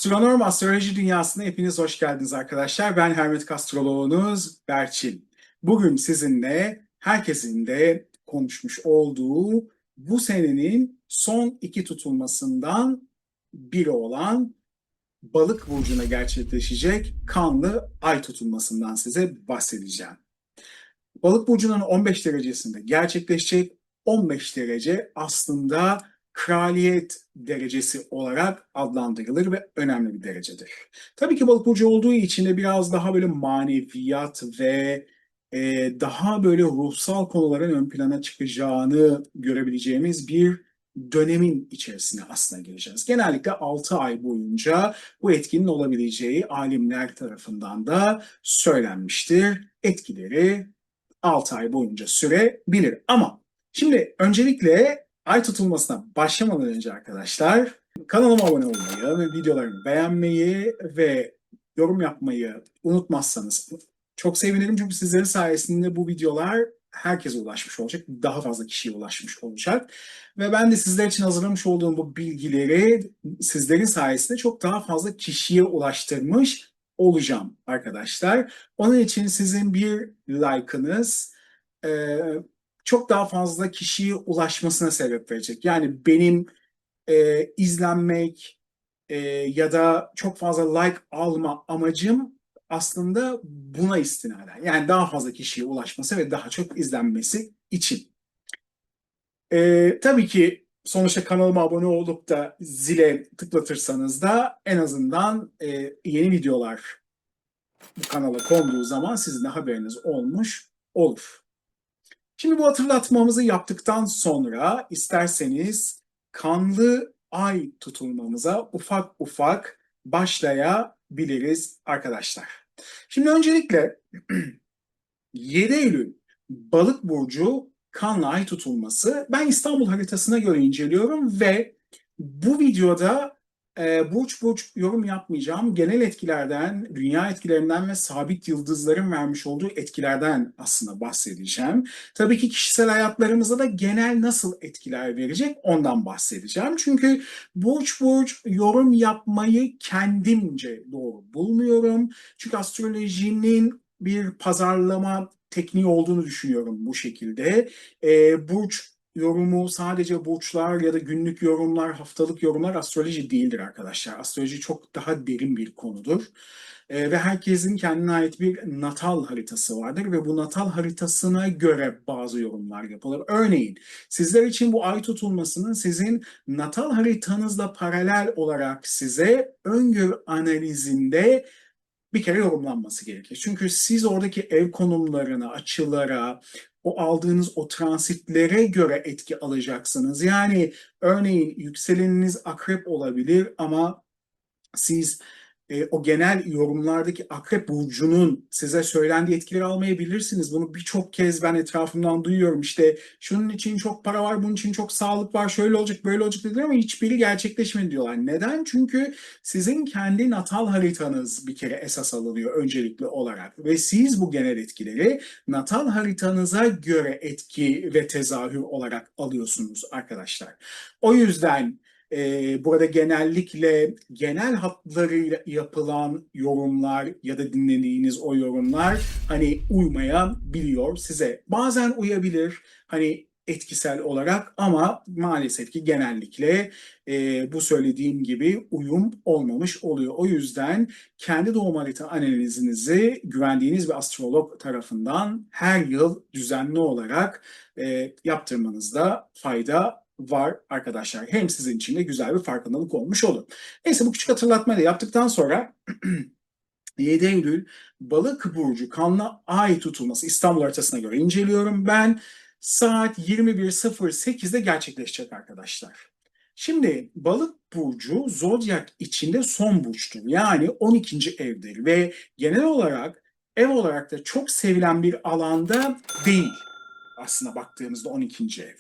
Astronom astroloji dünyasına hepiniz hoş geldiniz arkadaşlar. Ben hermetik astroloğunuz Berçin. Bugün sizinle herkesin de konuşmuş olduğu bu senenin son iki tutulmasından biri olan Balık burcuna gerçekleşecek kanlı ay tutulmasından size bahsedeceğim. Balık burcunun 15 derecesinde gerçekleşecek 15 derece aslında kraliyet derecesi olarak adlandırılır ve önemli bir derecedir. Tabii ki balık burcu olduğu için de biraz daha böyle maneviyat ve daha böyle ruhsal konuların ön plana çıkacağını görebileceğimiz bir dönemin içerisine aslında gireceğiz. Genellikle 6 ay boyunca bu etkinin olabileceği alimler tarafından da söylenmiştir. Etkileri 6 ay boyunca sürebilir. Ama şimdi öncelikle ay tutulmasına başlamadan önce arkadaşlar kanalıma abone olmayı ve videolarımı beğenmeyi ve yorum yapmayı unutmazsanız çok sevinirim. Çünkü sizlerin sayesinde bu videolar herkese ulaşmış olacak. Daha fazla kişiye ulaşmış olacak. Ve ben de sizler için hazırlamış olduğum bu bilgileri sizlerin sayesinde çok daha fazla kişiye ulaştırmış olacağım arkadaşlar. Onun için sizin bir like'ınız e, çok daha fazla kişiye ulaşmasına sebep verecek. Yani benim izlenmek ya da çok fazla like alma amacım aslında buna istinaden. Yani daha fazla kişiye ulaşması ve daha çok izlenmesi için. Tabii ki sonuçta kanalıma abone olup da zile tıklatırsanız da en azından yeni videolar bu kanala konduğu zaman sizin de haberiniz olmuş olur. Şimdi bu hatırlatmamızı yaptıktan sonra isterseniz kanlı ay tutulmamıza ufak ufak başlayabiliriz arkadaşlar. Şimdi öncelikle 7 Eylül Balık burcu kanlı ay tutulması ben İstanbul haritasına göre inceliyorum ve bu videoda burç burç yorum yapmayacağım. Genel etkilerden, dünya etkilerinden ve sabit yıldızların vermiş olduğu etkilerden aslında bahsedeceğim. Tabii ki kişisel hayatlarımıza da genel nasıl etkiler verecek ondan bahsedeceğim. Çünkü burç burç yorum yapmayı kendimce doğru bulmuyorum. Çünkü astrolojinin bir pazarlama tekniği olduğunu düşünüyorum bu şekilde. Burç yorumu sadece burçlar ya da günlük yorumlar, haftalık yorumlar astroloji değildir arkadaşlar. Astroloji çok daha derin bir konudur. Ve herkesin kendine ait bir natal haritası vardır ve bu natal haritasına göre bazı yorumlar yapılır. Örneğin sizler için bu ay tutulmasının sizin natal haritanızla paralel olarak size öngörü analizinde bir kere yorumlanması gerekir. Çünkü siz oradaki ev konumlarına, açılara, o aldığınız o transitlere göre etki alacaksınız. Yani örneğin yükseleniniz akrep olabilir ama siz o genel yorumlardaki Akrep Burcu'nun size söylendiği etkileri almayabilirsiniz. Bunu birçok kez ben etrafımdan duyuyorum. İşte şunun için çok para var, bunun için çok sağlık var, şöyle olacak, böyle olacak dediler ama hiçbiri gerçekleşmedi diyorlar. Neden? Çünkü sizin kendi natal haritanız bir kere esas alınıyor öncelikli olarak. Ve siz bu genel etkileri natal haritanıza göre etki ve tezahür olarak alıyorsunuz arkadaşlar. O yüzden burada genellikle genel hatlarıyla yapılan yorumlar ya da dinlediğiniz o yorumlar hani uymayabiliyor size. Bazen uyabilir hani etkisel olarak ama maalesef ki genellikle bu söylediğim gibi uyum olmamış oluyor. O yüzden kendi doğum harita analizinizi güvendiğiniz bir astrolog tarafından her yıl düzenli olarak yaptırmanızda fayda var arkadaşlar. Hem sizin için de güzel bir farkındalık olmuş olur. Neyse bu küçük hatırlatmayı da yaptıktan sonra 7 Eylül Balık burcu kanlı ay tutulması İstanbul haritasına göre inceliyorum. Ben saat 21.08'de gerçekleşecek arkadaşlar. Şimdi Balık burcu zodyak içinde son burçtur. Yani 12. evdir ve genel olarak ev olarak da çok sevilen bir alanda değil aslında baktığımızda 12. ev.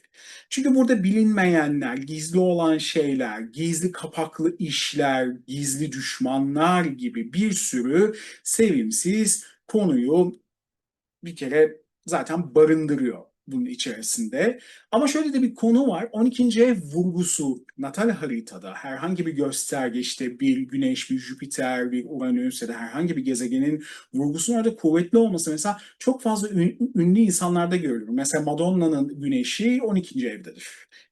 Çünkü burada bilinmeyenler, gizli olan şeyler, gizli kapaklı işler, gizli düşmanlar gibi bir sürü sevimsiz konuyu bir kere zaten barındırıyor bunun içerisinde. Ama şöyle de bir konu var. 12. ev vurgusu natal haritada herhangi bir gösterge, işte bir Güneş, bir Jüpiter, bir Uranüs ya da herhangi bir gezegenin vurgusunun orada kuvvetli olması, mesela çok fazla ünlü insanlarda görüyorum. Mesela Madonna'nın Güneşi 12. evdedir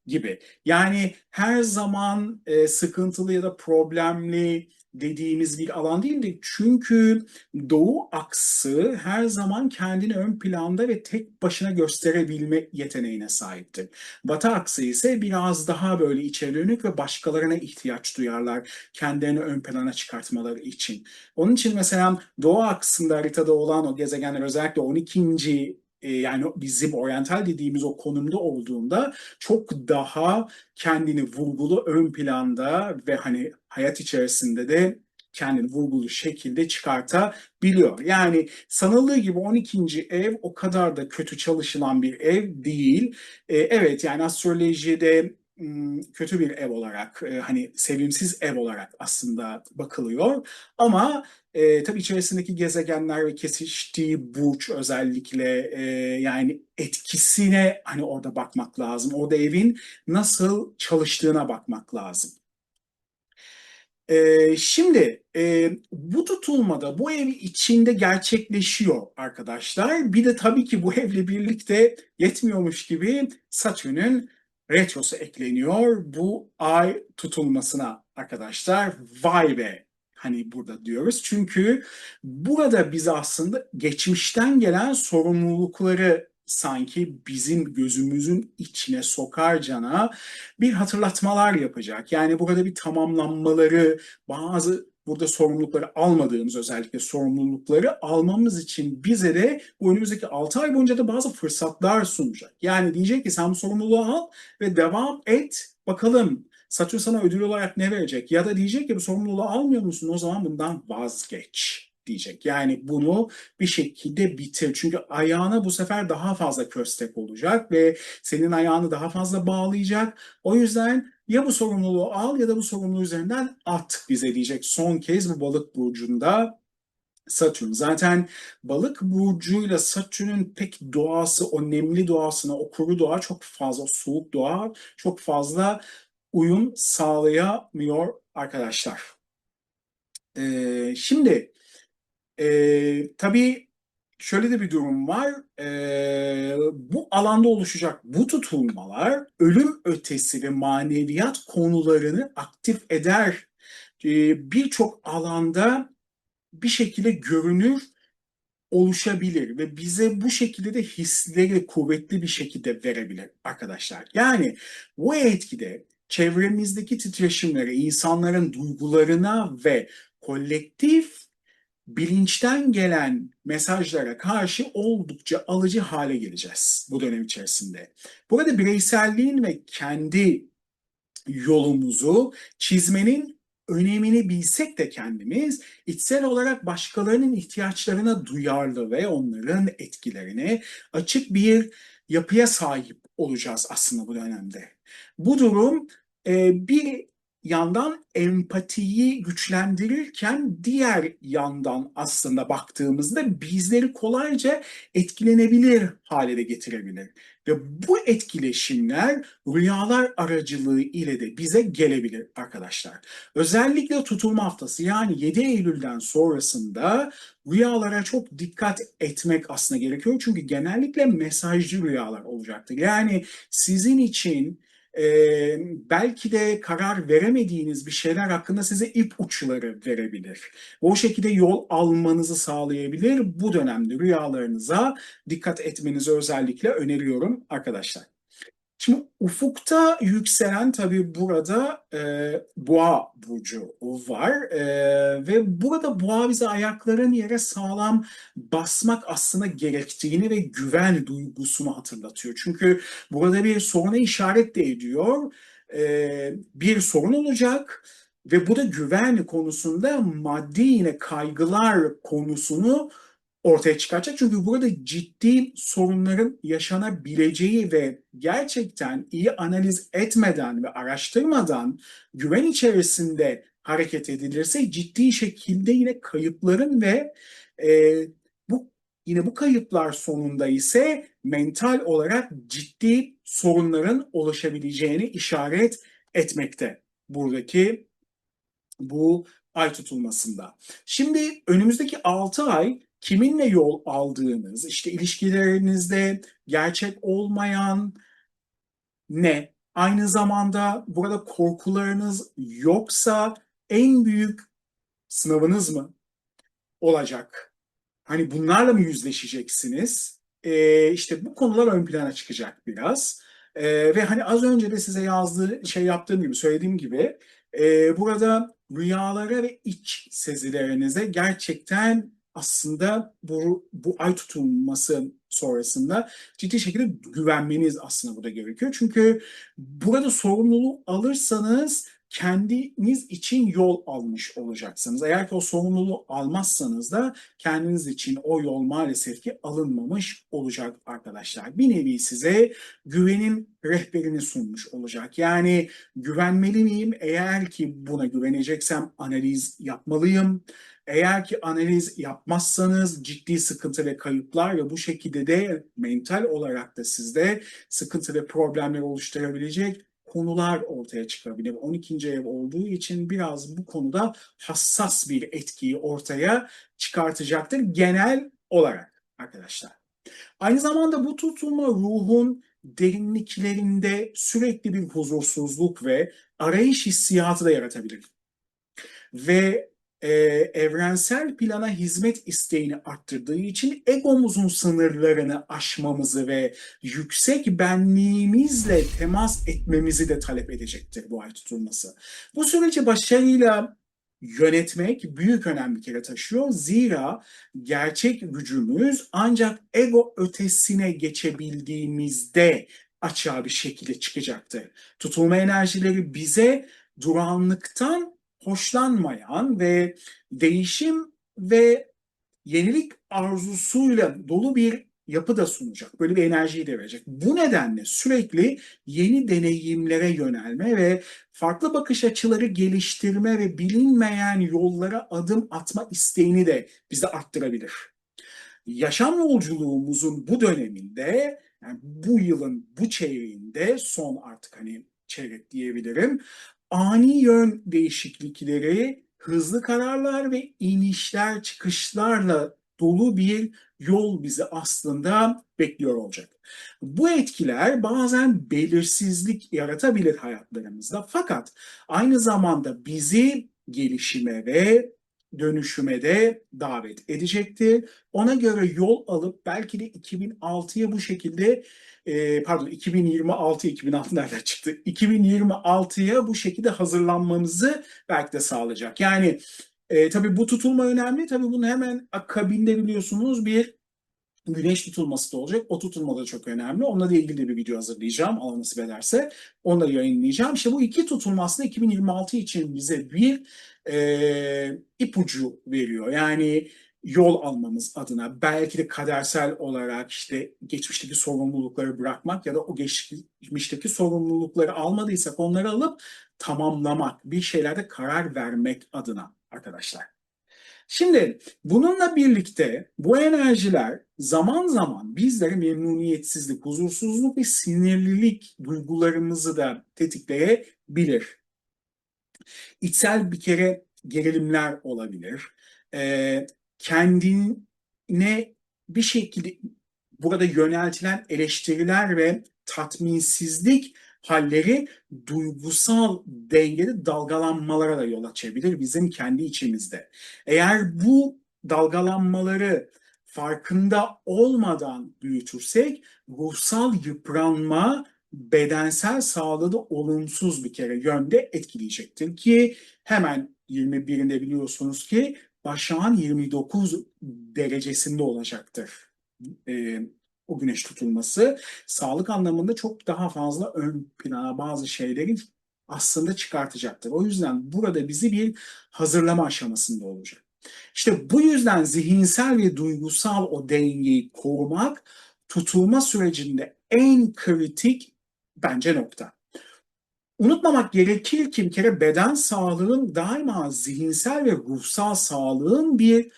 gibi. Yani her zaman sıkıntılı ya da problemli dediğimiz bir alan değildi. Çünkü Doğu aksı her zaman kendini ön planda ve tek başına gösterebilme yeteneğine sahiptir. Batı aksı ise biraz daha böyle içe dönük ve başkalarına ihtiyaç duyarlar kendilerini ön plana çıkartmaları için. Onun için mesela Doğu aksında haritada olan o gezegenler, özellikle 12. Yani bizim oryantal dediğimiz o konumda olduğunda çok daha kendini vurgulu, ön planda ve hani hayat içerisinde de kendini vurgulu şekilde çıkartabiliyor. Yani sanıldığı gibi 12. ev o kadar da kötü çalışılan bir ev değil. Evet, yani astrolojide kötü bir ev olarak, hani sevimsiz ev olarak aslında bakılıyor. Ama tabii içerisindeki gezegenler ve kesiştiği burç özellikle, yani etkisine hani orada bakmak lazım. Orada evin nasıl çalıştığına bakmak lazım. Şimdi bu tutulmada bu ev içinde gerçekleşiyor arkadaşlar. Bir de tabii ki bu evle birlikte yetmiyormuş gibi Satürn'ün retrosu ekleniyor bu ay tutulmasına arkadaşlar. Vay be! Hani burada diyoruz. Çünkü burada bize aslında geçmişten gelen sorumlulukları sanki bizim gözümüzün içine sokarcana bir hatırlatmalar yapacak. Yani burada bir tamamlanmaları, bazı burada sorumlulukları almadığımız, özellikle sorumlulukları almamız için bize de bu önümüzdeki 6 ay boyunca da bazı fırsatlar sunacak. Yani diyecek ki sen bu sorumluluğu al ve devam et. Bakalım Satürn sana ödül olarak ne verecek? Ya da diyecek ki bu sorumluluğu almıyor musun? O zaman bundan vazgeç diyecek. Yani bunu bir şekilde bitir. Çünkü ayağına bu sefer daha fazla köstek olacak ve senin ayağını daha fazla bağlayacak. O yüzden ya bu sorumluluğu al ya da bu sorumluluğu üzerinden at bize diyecek son kez bu balık burcunda Satürn. Zaten balık burcuyla Satürn'ün pek doğası, o nemli doğasına, o kuru doğa çok fazla, soğuk doğa çok fazla uyum sağlayamıyor arkadaşlar. Şimdi tabii şöyle de bir durum var. Bu alanda oluşacak bu tutulmalar ölüm ötesi ve maneviyat konularını aktif eder. Birçok alanda bir şekilde görünür oluşabilir ve bize bu şekilde de hisleri kuvvetli bir şekilde verebilir arkadaşlar. Yani bu etkide çevremizdeki titreşimlere, insanların duygularına ve kolektif bilinçten gelen mesajlara karşı oldukça alıcı hale geleceğiz bu dönem içerisinde. Burada bireyselliğin ve kendi yolumuzu çizmenin önemini bilsek de kendimiz içsel olarak başkalarının ihtiyaçlarına duyarlı ve onların etkilerine açık bir yapıya sahip olacağız aslında bu dönemde. Bu durum bir yandan empatiyi güçlendirirken diğer yandan aslında baktığımızda bizleri kolayca etkilenebilir hale de getirebilir. Ve bu etkileşimler rüyalar aracılığı ile de bize gelebilir arkadaşlar. Özellikle tutulma haftası, yani 7 Eylül'den sonrasında rüyalara çok dikkat etmek aslında gerekiyor. Çünkü genellikle mesajcı rüyalar olacaktır. Yani sizin için belki de karar veremediğiniz bir şeyler hakkında size ipuçları verebilir. O şekilde yol almanızı sağlayabilir. Bu dönemde rüyalarınıza dikkat etmenizi özellikle öneriyorum arkadaşlar. Şimdi ufukta yükselen tabii burada boğa burcu var. Ve burada boğa bize ayakların yere sağlam basmak aslında gerektiğini ve güven duygusunu hatırlatıyor. Çünkü burada bir soruna işaret de ediyor. Bir sorun olacak ve bu da güven konusunda maddi yine kaygılar konusunu ortaya çıkaracak. Çünkü burada ciddi sorunların yaşanabileceği ve gerçekten iyi analiz etmeden ve araştırmadan güven içerisinde hareket edilirse ciddi şekilde yine kayıpların ve e, bu Yine bu kayıplar sonunda ise mental olarak ciddi sorunların oluşabileceğini işaret etmekte buradaki bu ay tutulmasında. Şimdi önümüzdeki 6 ay kiminle yol aldığınız, işte ilişkilerinizde gerçek olmayan ne? Aynı zamanda burada korkularınız yoksa en büyük sınavınız mı olacak? Hani bunlarla mı yüzleşeceksiniz? İşte bu konular ön plana çıkacak biraz. Ve hani az önce de size yaptığım gibi, söylediğim gibi burada rüyalara ve iç sezilerinize gerçekten aslında bu ay tutulması sonrasında ciddi şekilde güvenmeniz aslında burada gerekiyor. Çünkü burada sorumluluğu alırsanız kendiniz için yol almış olacaksınız. Eğer ki o sorumluluğu almazsanız da kendiniz için o yol maalesef ki alınmamış olacak arkadaşlar. Bir nevi size güvenin rehberini sunmuş olacak. Yani güvenmeli miyim? Eğer ki buna güveneceksem analiz yapmalıyım. Eğer ki analiz yapmazsanız ciddi sıkıntı ve kayıplar ve bu şekilde de mental olarak da sizde sıkıntı ve problemler oluşturabilecek konular ortaya çıkabilir. 12. ev olduğu için biraz bu konuda hassas bir etkiyi ortaya çıkartacaktır genel olarak arkadaşlar. Aynı zamanda bu tutulma ruhun derinliklerinde sürekli bir huzursuzluk ve arayış hissiyatı da yaratabilir. Ve evrensel plana hizmet isteğini arttırdığı için egomuzun sınırlarını aşmamızı ve yüksek benliğimizle temas etmemizi de talep edecektir bu ay tutulması. Bu süreci başarıyla yönetmek büyük önem bir kere taşıyor. Zira gerçek gücümüz ancak ego ötesine geçebildiğimizde açığa bir şekilde çıkacaktır. Tutulma enerjileri bize durağanlıktan hoşlanmayan ve değişim ve yenilik arzusuyla dolu bir yapı da sunacak. Böyle bir enerjiyi de verecek. Bu nedenle sürekli yeni deneyimlere yönelme ve farklı bakış açıları geliştirme ve bilinmeyen yollara adım atma isteğini de bize arttırabilir. Yaşam yolculuğumuzun bu döneminde, yani bu yılın bu çeyreğinde, son artık hani çeyrek diyebilirim, ani yön değişiklikleri, hızlı kararlar ve inişler çıkışlarla dolu bir yol bizi aslında bekliyor olacak. Bu etkiler bazen belirsizlik yaratabilir hayatlarımızda, fakat aynı zamanda bizi gelişime ve dönüşüme de davet edecektir. Ona göre yol alıp belki de 2006'ya bu şekilde 2026 nereden çıktı? 2026'ya bu şekilde hazırlanmamızı belki de sağlayacak. Yani tabii bu tutulma önemli. Tabii bunun hemen akabinde biliyorsunuz bir güneş tutulması da olacak. O tutulma da çok önemli. Onunla da ilgili de bir video hazırlayacağım. Allah nasip ederse. Onu da yayınlayacağım. İşte bu iki tutulma aslında 2026 için bize bir ipucu veriyor. Yani yol almamız adına belki de kadersel olarak işte geçmişteki sorumlulukları bırakmak ya da o geçmişteki sorumlulukları almadıysak onları alıp tamamlamak, bir şeylerde karar vermek adına arkadaşlar. Şimdi bununla birlikte bu enerjiler zaman zaman bizlere memnuniyetsizlik, huzursuzluk ve sinirlilik duygularımızı da tetikleyebilir. İçsel bir kere gerilimler olabilir. Kendine bir şekilde burada yöneltilen eleştiriler ve tatminsizlik halleri duygusal dengede dalgalanmalara da yol açabilir bizim kendi içimizde. Eğer bu dalgalanmaları farkında olmadan büyütürsek ruhsal yıpranma bedensel sağlığı da olumsuz bir kere yönde etkileyecektir ki hemen 21'inde biliyorsunuz ki Başak'ın 29 derecesinde olacaktır. O güneş tutulması sağlık anlamında çok daha fazla ön plana bazı şeyleri aslında çıkartacaktır. O yüzden burada bizi bir hazırlama aşamasında olacak. İşte bu yüzden zihinsel ve duygusal o dengeyi korumak tutulma sürecinde en kritik bence nokta. Unutmamak gerekir ki bir kere beden sağlığın daima zihinsel ve ruhsal sağlığın bir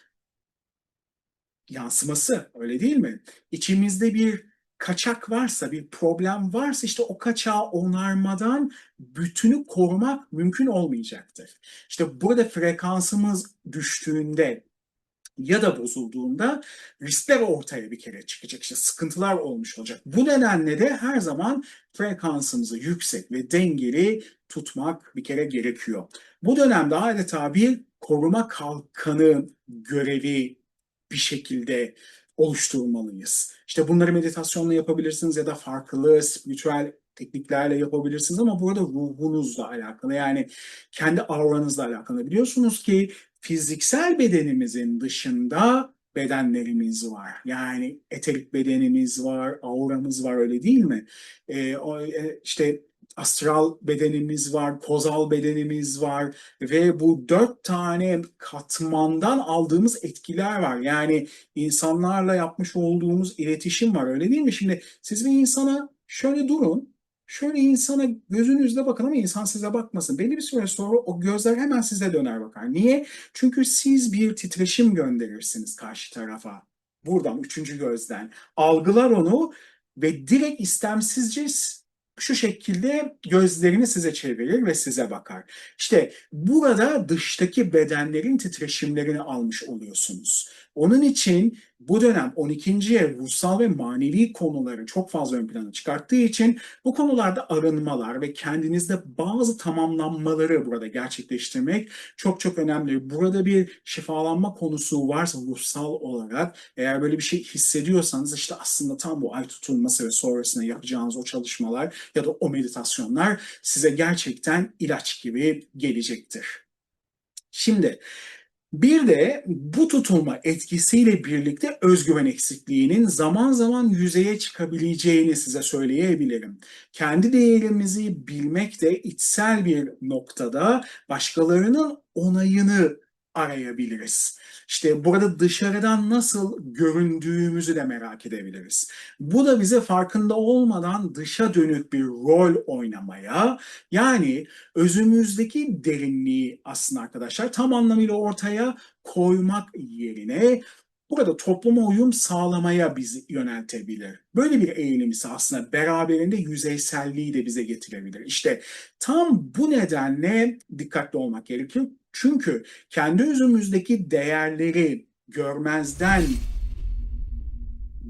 yansıması, öyle değil mi? İçimizde bir kaçak varsa, bir problem varsa işte o kaçağı onarmadan bütünü korumak mümkün olmayacaktır. İşte burada frekansımız düştüğünde ya da bozulduğunda riskler ortaya bir kere çıkacak. İşte sıkıntılar olmuş olacak. Bu nedenle de her zaman frekansımızı yüksek ve dengeli tutmak bir kere gerekiyor. Bu dönemde adeta bir koruma kalkanı görevi bir şekilde oluşturmalıyız. İşte bunları meditasyonla yapabilirsiniz ya da farklı spiritüel tekniklerle yapabilirsiniz ama burada ruhunuzla alakalı, yani kendi auranızla alakalı. Biliyorsunuz ki fiziksel bedenimizin dışında bedenlerimiz var. Yani eterik bedenimiz var, auramız var, öyle değil mi? İşte astral bedenimiz var, kozal bedenimiz var ve bu 4 tane katmandan aldığımız etkiler var. Yani insanlarla yapmış olduğumuz iletişim var, öyle değil mi? Şimdi siz bir insana şöyle durun, şöyle insana gözünüzle bakın ama insan size bakmasın. Belli bir süre sonra o gözler hemen size döner bakar. Niye? Çünkü siz bir titreşim gönderirsiniz karşı tarafa. Buradan, üçüncü gözden. Algılar onu ve direkt istemsizce şu şekilde gözlerini size çevirir ve size bakar. İşte burada dıştaki bedenlerin titreşimlerini almış oluyorsunuz. Onun için bu dönem 12. ev ruhsal ve manevi konuları çok fazla ön plana çıkarttığı için bu konularda arınmalar ve kendinizde bazı tamamlanmaları burada gerçekleştirmek çok çok önemli. Burada bir şifalanma konusu varsa ruhsal olarak, eğer böyle bir şey hissediyorsanız işte aslında tam bu ay tutulması ve sonrasında yapacağınız o çalışmalar ya da o meditasyonlar size gerçekten ilaç gibi gelecektir. Şimdi bir de bu tutulma etkisiyle birlikte özgüven eksikliğinin zaman zaman yüzeye çıkabileceğini size söyleyebilirim. Kendi değerimizi bilmek de içsel bir noktada başkalarının onayını arayabiliriz. İşte burada dışarıdan nasıl göründüğümüzü de merak edebiliriz. Bu da bize farkında olmadan dışa dönük bir rol oynamaya, yani özümüzdeki derinliği aslında arkadaşlar tam anlamıyla ortaya koymak yerine burada topluma uyum sağlamaya bizi yöneltebilir. Böyle bir eğilim ise aslında beraberinde yüzeyselliği de bize getirebilir. İşte tam bu nedenle dikkatli olmak gerekiyor. Çünkü kendi özümüzdeki değerleri görmezden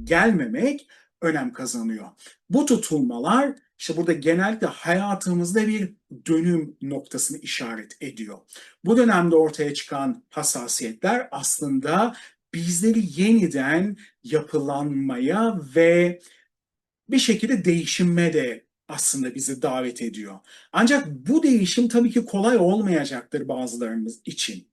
gelmemek önem kazanıyor. Bu tutulmalar işte burada genellikle hayatımızda bir dönüm noktasını işaret ediyor. Bu dönemde ortaya çıkan hassasiyetler aslında bizleri yeniden yapılanmaya ve bir şekilde değişime de aslında bizi davet ediyor. Ancak bu değişim tabii ki kolay olmayacaktır bazılarımız için.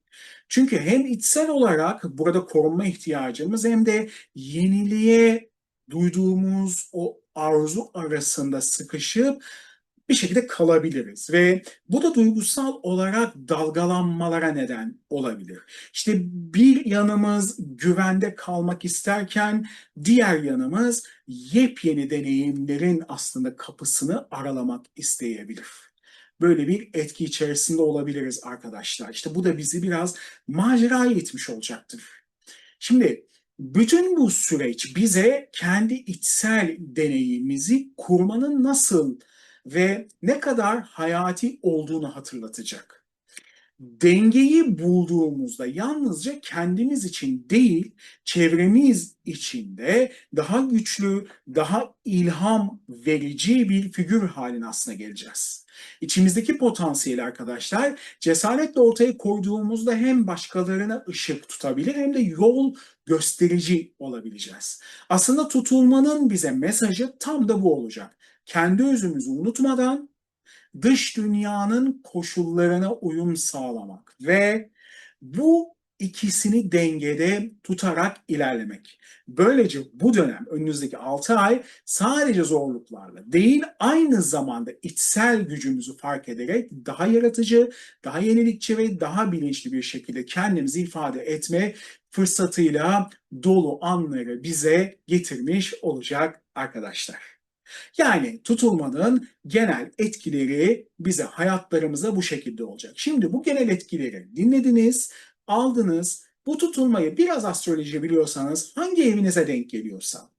Çünkü hem içsel olarak burada korunma ihtiyacımız hem de yeniliğe duyduğumuz o arzu arasında sıkışıp bir şekilde kalabiliriz ve bu da duygusal olarak dalgalanmalara neden olabilir. İşte bir yanımız güvende kalmak isterken diğer yanımız yepyeni deneyimlerin aslında kapısını aralamak isteyebilir. Böyle bir etki içerisinde olabiliriz arkadaşlar. İşte bu da bizi biraz maceraya itmiş olacaktır. Şimdi bütün bu süreç bize kendi içsel deneyimimizi kurmanın nasıl ve ne kadar hayati olduğunu hatırlatacak. Dengeyi bulduğumuzda yalnızca kendimiz için değil, çevremiz için de daha güçlü, daha ilham verici bir figür haline aslında geleceğiz. İçimizdeki potansiyeli arkadaşlar cesaretle ortaya koyduğumuzda hem başkalarına ışık tutabilir hem de yol gösterici olabileceğiz. Aslında tutulmanın bize mesajı tam da bu olacak. Kendi özümüzü unutmadan dış dünyanın koşullarına uyum sağlamak ve bu ikisini dengede tutarak ilerlemek. Böylece bu dönem önünüzdeki 6 ay sadece zorluklarla değil, aynı zamanda içsel gücümüzü fark ederek daha yaratıcı, daha yenilikçi ve daha bilinçli bir şekilde kendimizi ifade etme fırsatıyla dolu anları bize getirmiş olacak arkadaşlar. Yani tutulmanın genel etkileri bize hayatlarımıza bu şekilde olacak. Şimdi bu genel etkileri dinlediniz, aldınız, Bu tutulmayı biraz astroloji biliyorsanız hangi evinize denk geliyorsa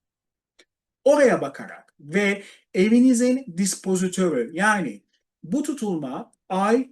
oraya bakarak ve evinizin dispozitörü yani bu tutulma ay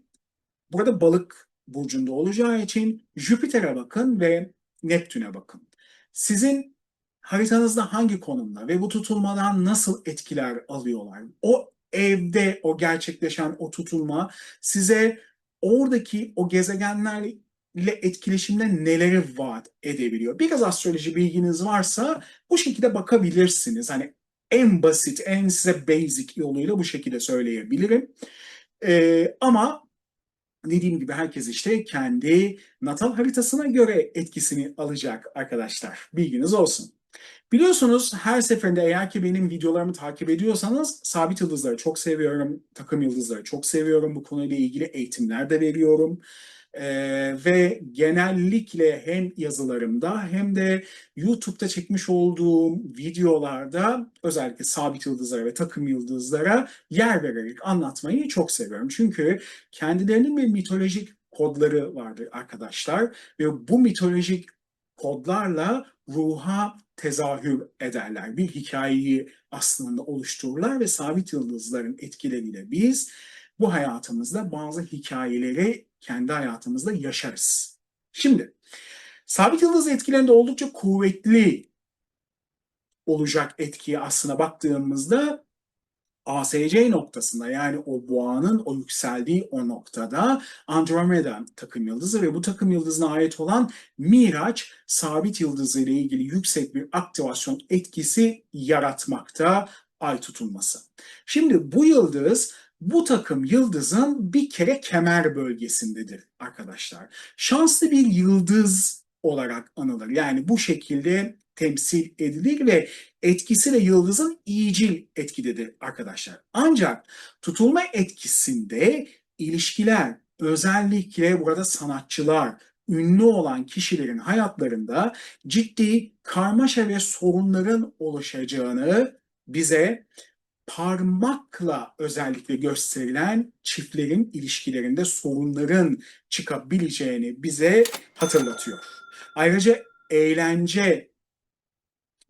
burada balık burcunda olacağı için Jüpiter'e bakın ve Neptün'e bakın. Sizin haritanızda hangi konumda ve bu tutulmadan nasıl etkiler alıyorlar? O evde o gerçekleşen o tutulma size oradaki o gezegenlerle etkileşimde neleri vaat edebiliyor? Biraz astroloji bilginiz varsa bu şekilde bakabilirsiniz. Hani en basit, en size basic yoluyla bu şekilde söyleyebilirim. Ama dediğim gibi herkes işte kendi natal haritasına göre etkisini alacak arkadaşlar. Bilginiz olsun. Biliyorsunuz her seferinde eğer ki benim videolarımı takip ediyorsanız sabit yıldızları çok seviyorum, takım yıldızları çok seviyorum. Bu konuyla ilgili eğitimler de veriyorum. Ve genellikle hem yazılarımda hem de YouTube'da çekmiş olduğum videolarda özellikle sabit yıldızlara ve takım yıldızlara yer vererek anlatmayı çok seviyorum. Çünkü kendilerinin bir mitolojik kodları vardır arkadaşlar ve bu mitolojik kodlarla ruha tezahür ederler. Bir hikayeyi aslında oluştururlar ve sabit yıldızların etkileriyle biz bu hayatımızda bazı hikayeleri kendi hayatımızda yaşarız. Şimdi sabit yıldız etkilerinde oldukça kuvvetli olacak etkiye aslına baktığımızda ASC noktasında yani o boğanın o yükseldiği o noktada Andromeda takım yıldızı ve bu takım yıldızına ait olan Miraç sabit yıldızı ile ilgili yüksek bir aktivasyon etkisi yaratmakta ay tutulması. Şimdi bu yıldız bu takım yıldızın bir kere kemer bölgesindedir arkadaşlar. Şanslı bir yıldız olarak anılır. Yani bu şekilde temsil edilir ve etkisi de yıldızın iyicil etkidedir arkadaşlar. Ancak tutulma etkisinde ilişkiler, özellikle burada sanatçılar, ünlü olan kişilerin hayatlarında ciddi karmaşa ve sorunların oluşacağını bize parmakla özellikle gösterilen çiftlerin ilişkilerinde sorunların çıkabileceğini bize hatırlatıyor. Ayrıca eğlence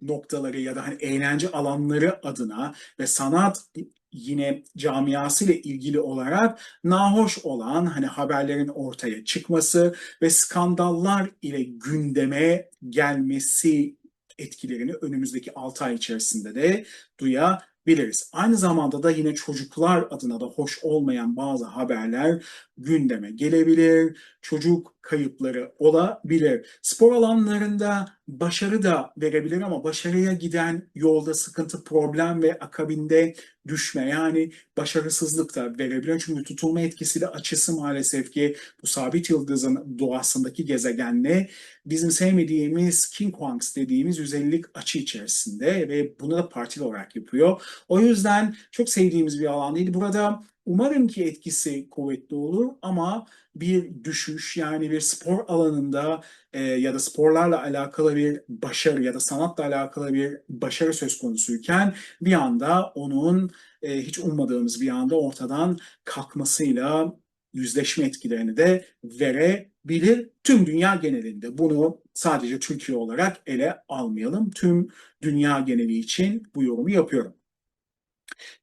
noktaları ya da hani eğlence alanları adına ve sanat yine camiası ile ilgili olarak nahoş olan hani haberlerin ortaya çıkması ve skandallar ile gündeme gelmesi etkilerini önümüzdeki 6 ay içerisinde de duyabiliriz. Aynı zamanda da yine çocuklar adına da hoş olmayan bazı haberler gündeme gelebilir. Çocuk kayıpları olabilir. Spor alanlarında başarı da verebilir ama başarıya giden yolda sıkıntı, problem ve akabinde düşme yani başarısızlık da verebilir. Çünkü tutulma etkisiyle açısı maalesef ki bu sabit yıldızın doğasındaki gezegenle bizim sevmediğimiz King Quanks dediğimiz 150'lik açı içerisinde ve bunu da partili olarak yapıyor. O yüzden çok sevdiğimiz bir alan değil. Burada umarım ki etkisi kuvvetli olur ama bir düşüş yani bir spor alanında ya da sporlarla alakalı bir başarı ya da sanatla alakalı bir başarı söz konusuyken bir anda onun hiç ummadığımız bir anda ortadan kalkmasıyla yüzleşme etkilerini de verebilir tüm dünya genelinde. Bunu sadece Türkiye olarak ele almayalım. Tüm dünya geneli için bu yorumu yapıyorum.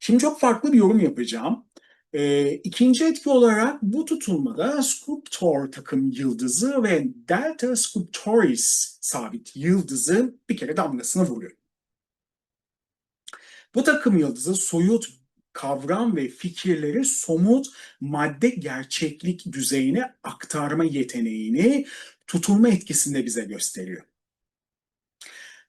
Şimdi çok farklı bir yorum yapacağım. İkinci etki olarak bu tutulmada Sculptor takım yıldızı ve Delta Sculptoris sabit yıldızı bir kere damgasını vuruyor. Bu takım yıldızı soyut kavram ve fikirleri somut madde gerçeklik düzeyine aktarma yeteneğini tutulma etkisinde bize gösteriyor.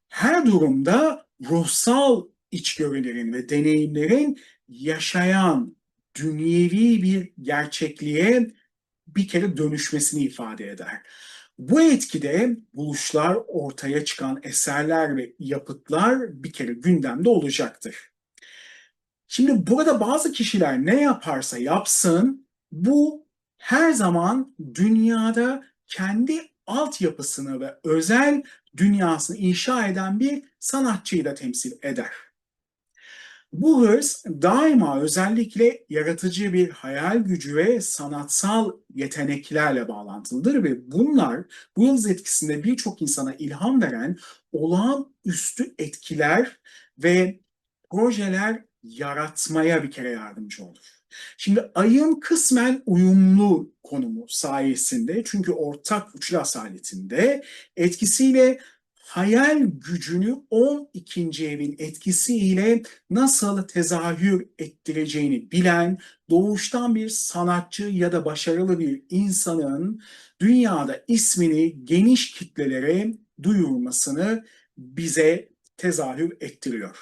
Her durumda ruhsal içgörülerin ve deneyimlerin yaşayan dünyevi bir gerçekliğe bir kere dönüşmesini ifade eder. Bu etkide buluşlar, ortaya çıkan eserler ve yapıtlar bir kere gündemde olacaktır. Şimdi burada bazı kişiler ne yaparsa yapsın, bu her zaman dünyada kendi altyapısını ve özel dünyasını inşa eden bir sanatçıyı da temsil eder. Bu hırs daima özellikle yaratıcı bir hayal gücü ve sanatsal yeteneklerle bağlantılıdır ve bunlar bu yıldız etkisinde birçok insana ilham veren olağanüstü etkiler ve projeler yaratmaya bir kere yardımcı olur. Şimdi ayın kısmen uyumlu konumu sayesinde, çünkü ortak üçlü asaletinde, etkisiyle hayal gücünü 12. evin etkisiyle nasıl tezahür ettireceğini bilen doğuştan bir sanatçı ya da başarılı bir insanın dünyada ismini geniş kitlelere duyurmasını bize tezahür ettiriyor.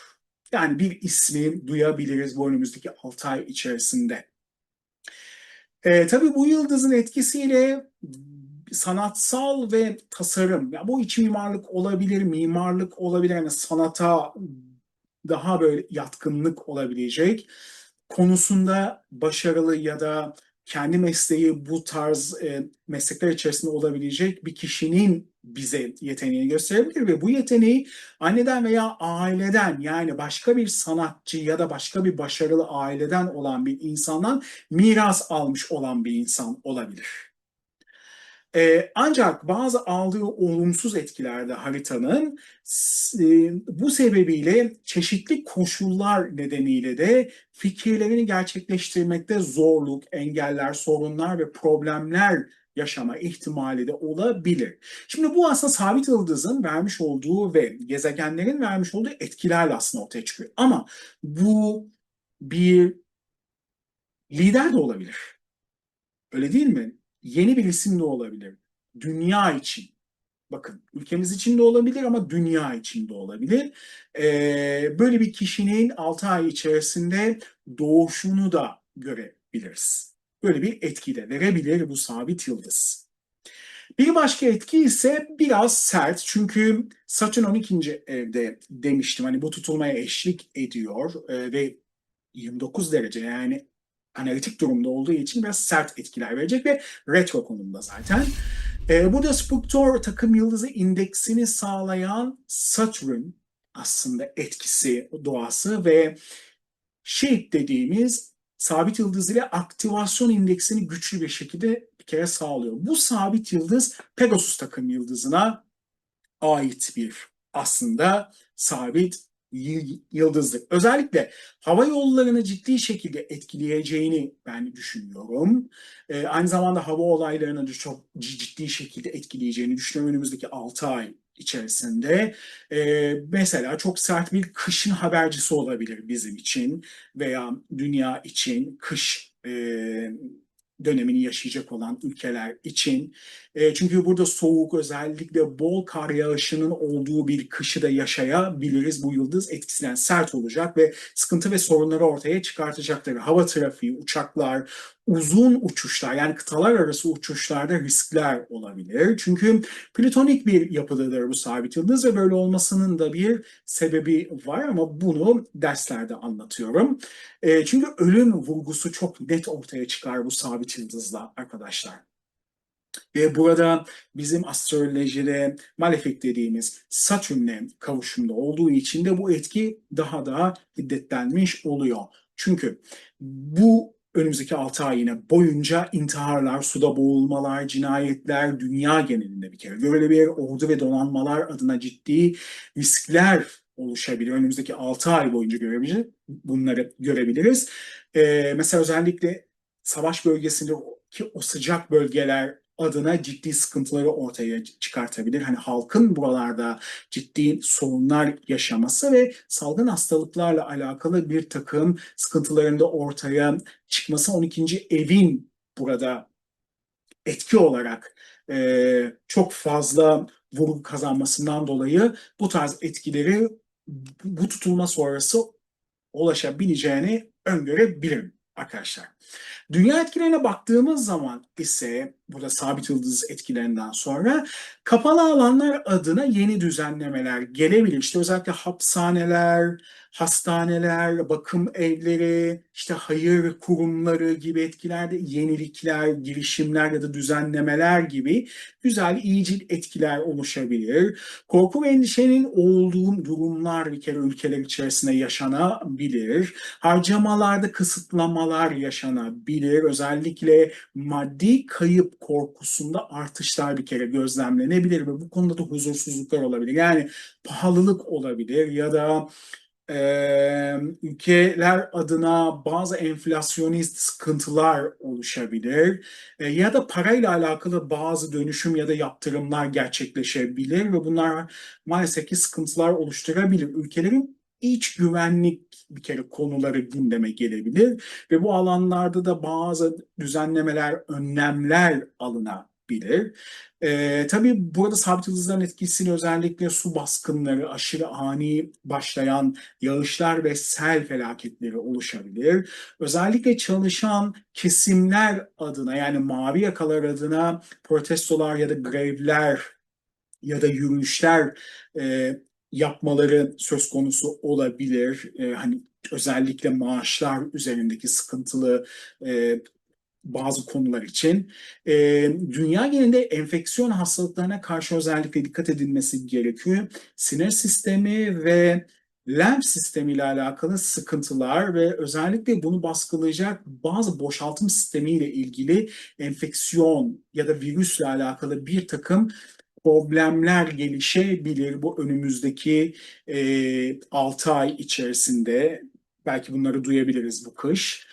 Yani bir ismi duyabiliriz bu önümüzdeki 6 ay içerisinde. Tabii bu yıldızın etkisiyle sanatsal ve tasarım, ya bu iç mimarlık olabilir, mimarlık olabilir, yani sanata daha böyle yatkınlık olabilecek konusunda başarılı ya da kendi mesleği bu tarz meslekler içerisinde olabilecek bir kişinin bize yeteneğini gösterebilir ve bu yeteneği anneden veya aileden, yani başka bir sanatçı ya da başka bir başarılı aileden olan bir insandan miras almış olan bir insan olabilir. Ancak bazı aldığı olumsuz etkilerde haritanın bu sebebiyle çeşitli koşullar nedeniyle de fikirlerini gerçekleştirmekte zorluk, engeller, sorunlar ve problemler yaşama ihtimali de olabilir. Şimdi bu aslında sabit yıldızın vermiş olduğu ve gezegenlerin vermiş olduğu etkilerle aslında ortaya çıkıyor. Ama bu bir lider de olabilir. Öyle değil mi? Yeni bir isim de olabilir. Dünya için. Bakın, ülkemiz için de olabilir ama dünya için de olabilir. Böyle bir kişinin 6 ay içerisinde doğuşunu da görebiliriz. Böyle bir etki de verebilir bu sabit yıldız. Bir başka etki ise biraz sert, çünkü Satürn 12. evde demiştim. Hani bu tutulmaya eşlik ediyor ve 29 derece, yani analitik durumda olduğu için biraz sert etkiler verecek ve retro konumda zaten. Burada Spektor takım yıldızı indeksini sağlayan Satürn aslında etkisi, doğası ve dediğimiz sabit yıldız ile aktivasyon indeksini güçlü bir şekilde bir kere sağlıyor. Bu sabit yıldız Pegasus takım yıldızına ait bir aslında sabit yıldızdır. Özellikle hava yollarını ciddi şekilde etkileyeceğini ben düşünüyorum. Aynı zamanda hava olaylarını da çok ciddi şekilde etkileyeceğini düşünüyorum önümüzdeki 6 ay içerisinde. Mesela çok sert bir kışın habercisi olabilir bizim için veya dünya için, kış dönemini yaşayacak olan ülkeler için. Çünkü burada soğuk, özellikle bol kar yağışının olduğu bir kışı da yaşayabiliriz. Bu yıldız etkisinden sert olacak ve sıkıntı ve sorunları ortaya çıkartacaktır. Hava trafiği, uçaklar, uzun uçuşlar, yani kıtalar arası uçuşlarda riskler olabilir. Çünkü plütonik bir yapıdadır bu sabit yıldız ve böyle olmasının da bir sebebi var ama bunu derslerde anlatıyorum. Çünkü ölüm vurgusu çok net ortaya çıkar bu sabit yıldızla arkadaşlar. Ve burada bizim astrolojide malefik dediğimiz Satürn'le kavuşumda olduğu için de bu etki daha da hiddetlenmiş oluyor. Çünkü bu önümüzdeki 6 ay yine boyunca intiharlar, suda boğulmalar, cinayetler dünya genelinde bir kere görülebilir. Ordu ve donanmalar adına ciddi riskler oluşabilir. Önümüzdeki 6 ay boyunca görebiliriz. Bunları görebiliriz. Mesela özellikle savaş bölgesindeki o sıcak bölgeler adına ciddi sıkıntıları ortaya çıkartabilir. Hani halkın buralarda ciddi sorunlar yaşaması ve salgın hastalıklarla alakalı bir takım sıkıntıların da ortaya çıkması 12. evin burada etki olarak çok fazla vurgu kazanmasından dolayı bu tarz etkileri bu tutulma sonrası ulaşabileceğini öngörebilirim arkadaşlar. Dünya etkilerine baktığımız zaman ise burada sabit yıldız etkilerinden sonra kapalı alanlar adına yeni düzenlemeler gelebilir. İşte özellikle hapishaneler, hastaneler, bakım evleri, işte hayır kurumları gibi etkilerde yenilikler, girişimler ya da düzenlemeler gibi güzel, iyicil etkiler oluşabilir. Korku ve endişenin olduğu durumlar bir kere ülkeler içerisinde yaşanabilir. Harcamalarda kısıtlamalar yaşanabilir. Özellikle maddi kayıp korkusunda artışlar bir kere gözlemlenebilir ve bu konuda da huzursuzluklar olabilir. Yani pahalılık olabilir ya da ülkeler adına bazı enflasyonist sıkıntılar oluşabilir. Ya da parayla alakalı bazı dönüşüm ya da yaptırımlar gerçekleşebilir ve bunlar maalesef ki sıkıntılar oluşturabilir. Ülkelerin iç güvenlik bir kere konuları gündeme gelebilir ve bu alanlarda da bazı düzenlemeler, önlemler alınabilir. Tabii burada sabit yıldızların etkisini özellikle su baskınları, aşırı ani başlayan yağışlar ve sel felaketleri oluşabilir. Özellikle çalışan kesimler adına yani mavi yakalar adına protestolar ya da grevler ya da yürüyüşler yapmaları söz konusu olabilir. Hani özellikle maaşlar üzerindeki sıkıntılı bazı konular için. E, Dünya genelinde enfeksiyon hastalıklarına karşı özellikle dikkat edilmesi gerekiyor. Sinir sistemi ve lenf sistemi ile alakalı sıkıntılar ve özellikle bunu baskılayacak bazı boşaltım sistemi ile ilgili enfeksiyon ya da virüsle alakalı bir takım problemler gelişebilir bu önümüzdeki 6 ay içerisinde. Belki bunları duyabiliriz bu kış.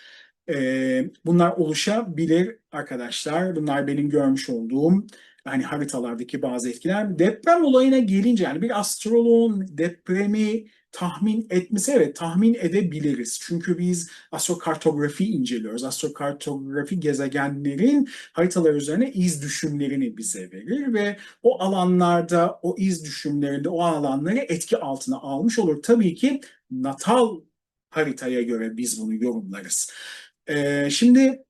Bunlar oluşabilir arkadaşlar. Bunlar benim görmüş olduğum hani haritalardaki bazı etkiler. Deprem olayına gelince yani bir astroloğun depremi tahmin etmesi evet tahmin edebiliriz. Çünkü biz astrokartografi inceliyoruz. Astrokartografi gezegenlerin haritalar üzerine iz düşümlerini bize verir ve o alanlarda o iz düşümlerinde o alanları etki altına almış olur. Tabii ki natal haritaya göre biz bunu yorumlarız. Şimdi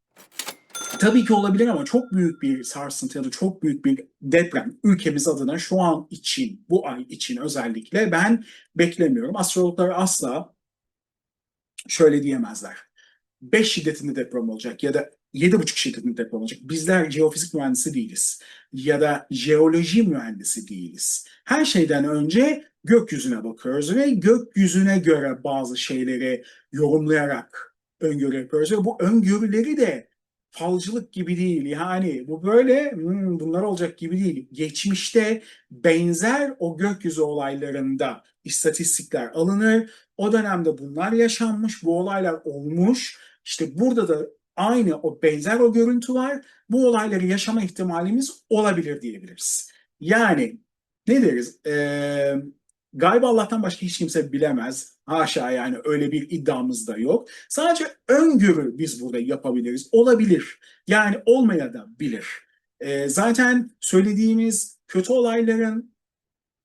tabii ki olabilir ama çok büyük bir sarsıntı ya da çok büyük bir deprem ülkemiz adına şu an için, bu ay için özellikle ben beklemiyorum. Astrologlar asla şöyle diyemezler. 5 şiddetinde deprem olacak ya da 7,5 şiddetinde deprem olacak. Bizler jeofizik mühendisi değiliz ya da jeoloji mühendisi değiliz. Her şeyden önce gökyüzüne bakıyoruz ve gökyüzüne göre bazı şeyleri yorumlayarak öngörü yapıyoruz ve bu öngörüleri de falcılık gibi değil. Yani bu böyle bunlar olacak gibi değil. Geçmişte benzer o gökyüzü olaylarında istatistikler alınır. O dönemde bunlar yaşanmış, bu olaylar olmuş. İşte burada da aynı o benzer o görüntü var. Bu olayları yaşama ihtimalimiz olabilir diyebiliriz. Yani ne deriz? Gaybı Allah'tan başka hiç kimse bilemez. Haşa yani öyle bir iddiamız da yok. Sadece öngörü biz burada yapabiliriz. Olabilir. Yani olmaya da bilir. Zaten söylediğimiz kötü olayların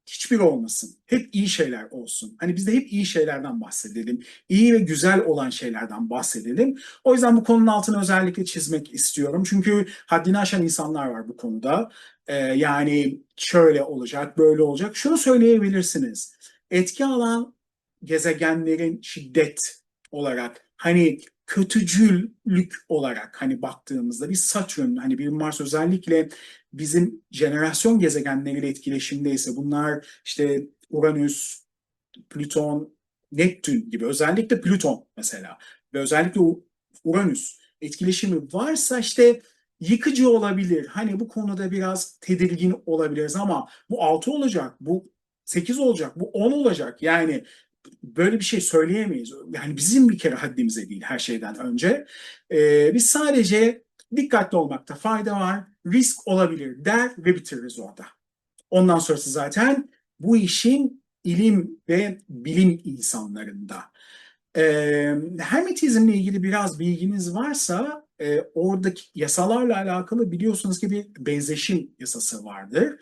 hiçbir olmasın. Hep iyi şeyler olsun. Hani biz de hep iyi şeylerden bahsedelim. İyi ve güzel olan şeylerden bahsedelim. O yüzden bu konunun altını özellikle çizmek istiyorum. Çünkü haddini aşan insanlar var bu konuda. Yani şöyle olacak, böyle olacak. Şunu söyleyebilirsiniz. Etki alan gezegenlerin şiddet olarak hani kötücüllük olarak hani baktığımızda bir Satürn hani bir Mars özellikle bizim jenerasyon gezegenleriyle etkileşimdeyse bunlar işte Uranüs, Plüton, Neptün gibi özellikle Plüton mesela ve özellikle Uranüs etkileşimi varsa işte yıkıcı olabilir. Hani bu konuda biraz tedirgin olabiliriz ama bu 6 olacak, bu 8 olacak, bu 10 olacak. Yani böyle bir şey söyleyemeyiz. Yani bizim bir kere haddimize değil her şeyden önce. Biz sadece dikkatli olmakta fayda var. Risk olabilir der ve bitiririz orada. Ondan sonrası zaten bu işin ilim ve bilim insanlarında. Hermetizmle ilgili biraz bilginiz varsa oradaki yasalarla alakalı biliyorsunuz ki bir benzeşim yasası vardır.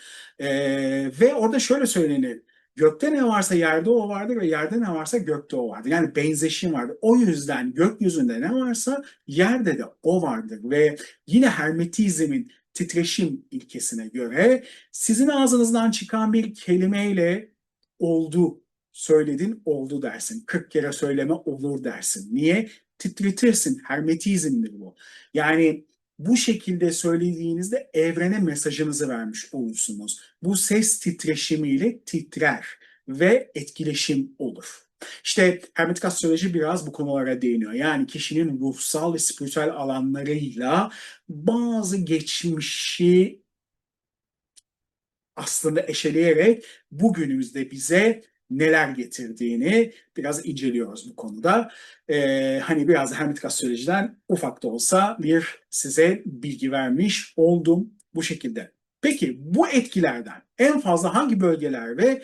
Ve orada şöyle söylenir. Gökte ne varsa yerde o vardır ve yerde ne varsa gökte o vardır. Yani benzeşim vardır. O yüzden gökyüzünde ne varsa yerde de o vardır. Ve yine hermetizmin titreşim ilkesine göre sizin ağzınızdan çıkan bir kelimeyle oldu söyledin, oldu dersin. 40 kere söyleme olur dersin. Niye? Titretirsin. Hermetizmdir bu. Yani bu şekilde söylediğinizde evrene mesajınızı vermiş olursunuz. Bu ses titreşimiyle titrer ve etkileşim olur. İşte hermetik astroloji biraz bu konulara değiniyor. Yani kişinin ruhsal ve spiritüel alanlarıyla bazı geçmişi aslında eşeleyerek bugünümüzde bize neler getirdiğini biraz inceliyoruz bu konuda. Hani biraz hermetik astrolojiden ufak da olsa bir size bilgi vermiş oldum bu şekilde. Peki bu etkilerden en fazla hangi bölgeler ve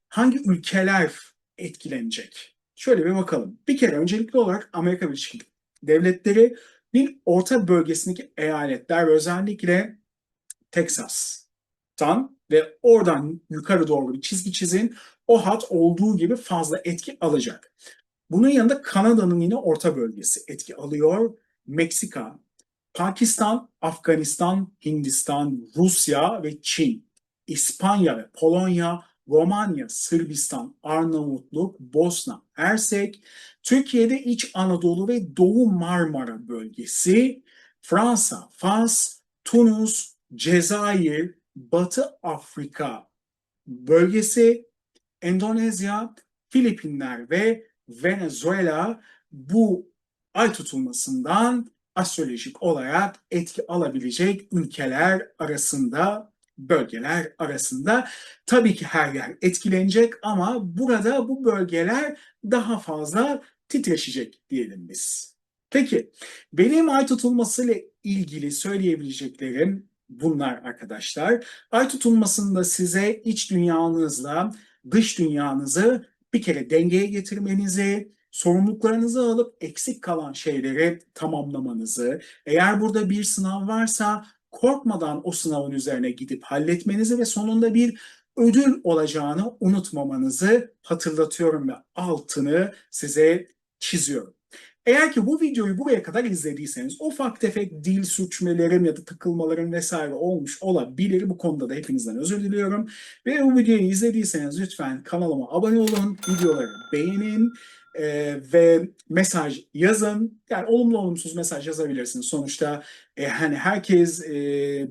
hangi ülkeler etkilenecek? Şöyle bir bakalım. Bir kere öncelikli olarak Amerika Birleşik Devletleri'nin orta bölgesindeki eyaletler ve özellikle Texas'tan ve oradan yukarı doğru bir çizgi çizin. O hat olduğu gibi fazla etki alacak. Bunun yanında Kanada'nın yine orta bölgesi etki alıyor. Meksika, Pakistan, Afganistan, Hindistan, Rusya ve Çin, İspanya ve Polonya, Romanya, Sırbistan, Arnavutluk, Bosna, Hersek, Türkiye'de İç Anadolu ve Doğu Marmara bölgesi, Fransa, Fas, Tunus, Cezayir, Batı Afrika bölgesi, Endonezya, Filipinler ve Venezuela bu ay tutulmasından astrolojik olarak etki alabilecek ülkeler arasında, bölgeler arasında. Tabii ki her yer etkilenecek ama burada bu bölgeler daha fazla titreşecek diyelim biz. Peki, benim ay tutulması ile ilgili söyleyebileceklerim bunlar arkadaşlar. Ay tutulmasında size iç dünyanızla dış dünyanızı bir kere dengeye getirmenizi, sorumluluklarınızı alıp eksik kalan şeyleri tamamlamanızı, eğer burada bir sınav varsa korkmadan o sınavın üzerine gidip halletmenizi ve sonunda bir ödül olacağını unutmamanızı hatırlatıyorum ve altını size çiziyorum. Eğer ki bu videoyu buraya kadar izlediyseniz ufak tefek dil sürçmelerim ya da takılmalarım vesaire olmuş olabilir. Bu konuda da hepinizden özür diliyorum. Ve bu videoyu izlediyseniz lütfen kanalıma abone olun, videoları beğenin ve mesaj yazın. Yani olumlu olumsuz mesaj yazabilirsiniz. Sonuçta hani herkes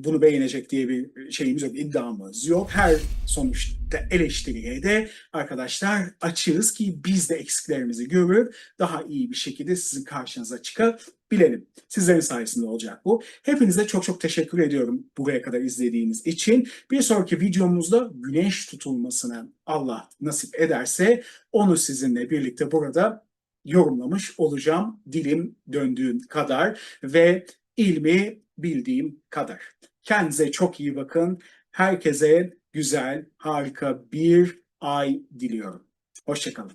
bunu beğenecek diye bir şeyimiz yok, iddiamız yok. Her sonuçta eleştiriye de arkadaşlar açığız ki biz de eksiklerimizi görüp daha iyi bir şekilde sizin karşınıza çıkabilelim. Sizlerin sayesinde olacak bu. Hepinize çok çok teşekkür ediyorum buraya kadar izlediğiniz için. Bir sonraki videomuzda güneş tutulmasını Allah nasip ederse onu sizinle birlikte burada yorumlamış olacağım dilim döndüğüm kadar ve ilmi bildiğim kadar. Kendinize çok iyi bakın. Herkese güzel, harika bir ay diliyorum. Hoşça kalın.